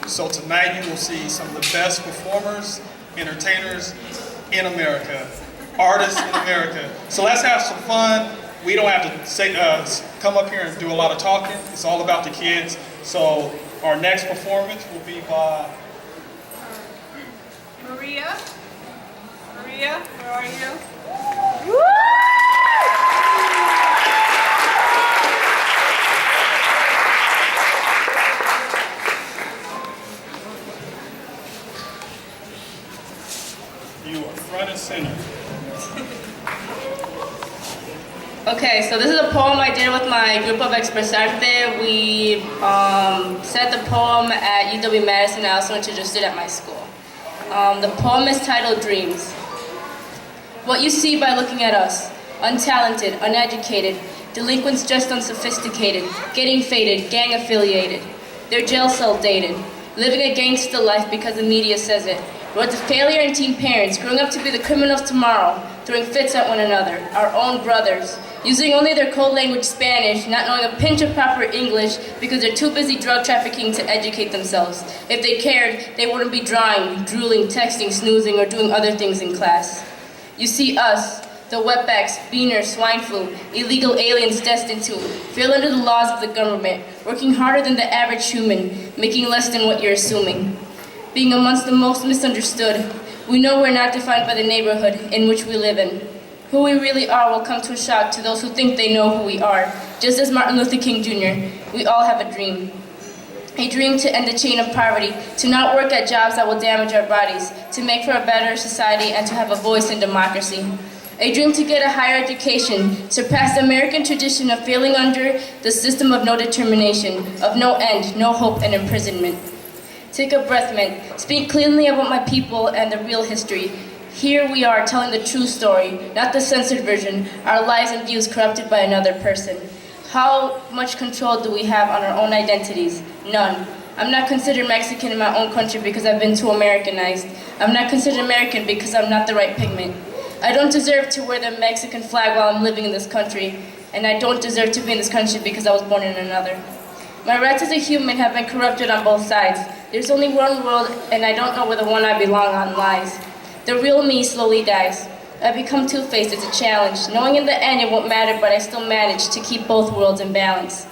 So tonight you will see some of the best performers, entertainers in America, artists in America. So let's have some fun. We don't have to say, come up here and do a lot of talking. It's all about the kids. So our next performance will be by Maria. Maria, where are you? You are front and center. Okay, so this is a poem I did with my group of Expressarte. We said the poem at YWCA Madison. I also introduced it at my school. The poem is titled Dreams. What you see by looking at us, untalented, uneducated, delinquents just unsophisticated, getting faded, gang affiliated. They're jail cell dated, living a gangster life because the media says it. Road to failure and teen parents, growing up to be the criminals tomorrow, throwing fits at one another, our own brothers, using only their code language Spanish, not knowing a pinch of proper English because they're too busy drug trafficking to educate themselves. If they cared, they wouldn't be drawing, drooling, texting, snoozing, or doing other things in class. You see us, the wetbacks, beaners, swine flu, illegal aliens destined to feel under the laws of the government, working harder than the average human, making less than what you're assuming. Being amongst the most misunderstood, we know we're not defined by the neighborhood in which we live in. Who we really are will come to a shock to those who think they know who we are. Just as Martin Luther King Jr., we all have a dream. A dream to end the chain of poverty, to not work at jobs that will damage our bodies, to make for a better society and to have a voice in democracy. A dream to get a higher education, surpass the American tradition of failing under the system of no determination, of no end, no hope, and imprisonment. Take a breath, men. Speak cleanly about my people and the real history. Here we are telling the true story, not the censored version, our lives and views corrupted by another person. How much control do we have on our own identities? None. I'm not considered Mexican in my own country because I've been too Americanized. I'm not considered American because I'm not the right pigment. I don't deserve to wear the Mexican flag while I'm living in this country, and I don't deserve to be in this country because I was born in another. My rights as a human have been corrupted on both sides. There's only one world, and I don't know where the one I belong on lies. The real me slowly dies. I become two-faced, it's a challenge, knowing in the end it won't matter, but I still manage to keep both worlds in balance.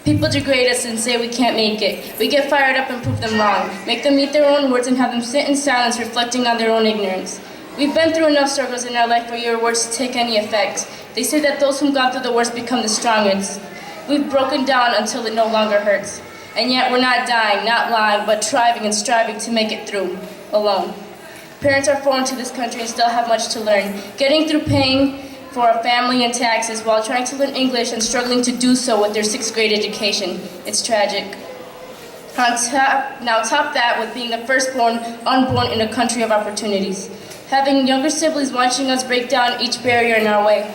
People degrade us and say we can't make it. We get fired up and prove them wrong, make them eat their own words and have them sit in silence reflecting on their own ignorance. We've been through enough struggles in our life for your words to take any effect. They say that those who've gone through the worst become the strongest. We've broken down until it no longer hurts. And yet we're not dying, not lying, but thriving and striving to make it through, alone. Parents are foreign to this country and still have much to learn. Getting through paying for a family and taxes while trying to learn English and struggling to do so with their 6th grade education. It's tragic. Top that with being the firstborn, unborn in a country of opportunities. Having younger siblings watching us break down each barrier in our way.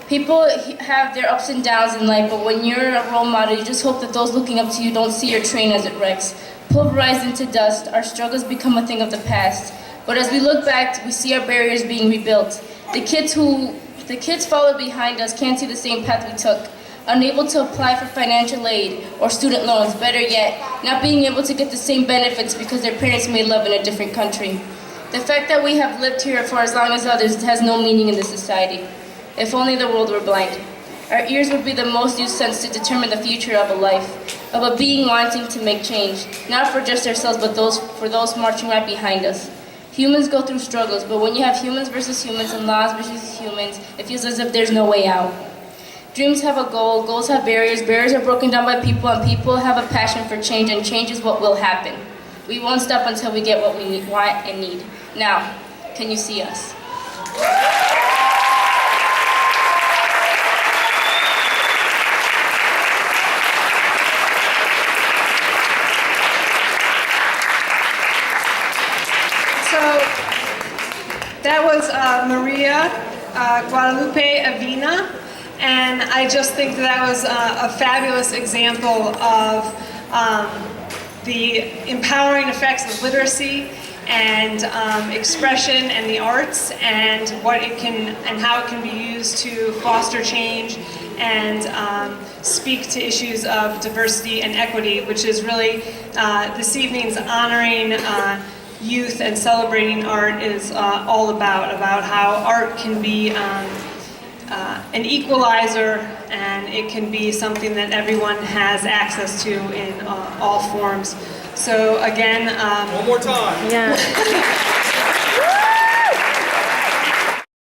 People have their ups and downs in life, but when you're a role model, you just hope that those looking up to you don't see your train as it wrecks. Pulverized into dust, our struggles become a thing of the past. But as we look back, we see our barriers being rebuilt. The kids followed behind us can't see the same path we took. Unable to apply for financial aid or student loans, better yet, not being able to get the same benefits because their parents made love in a different country. The fact that we have lived here for as long as others has no meaning in this society. If only the world were blind. Our ears would be the most used sense to determine the future of a life, of a being wanting to make change, not for just ourselves, but for those marching right behind us. Humans go through struggles, but when you have humans versus humans and laws versus humans, it feels as if there's no way out. Dreams have a goal, goals have barriers, barriers are broken down by people, and people have a passion for change, and change is what will happen. We won't stop until we get what we want and need. Now, can you see us? That was Maria Guadalupe Aviña, and I just think that was a fabulous example of the empowering effects of literacy and expression and the arts, and what it can and how it can be used to foster change and speak to issues of diversity and equity, which is really this evening's honoring youth and celebrating art is all about how art can be an equalizer, and it can be something that everyone has access to in all forms. So again, One more time. yeah.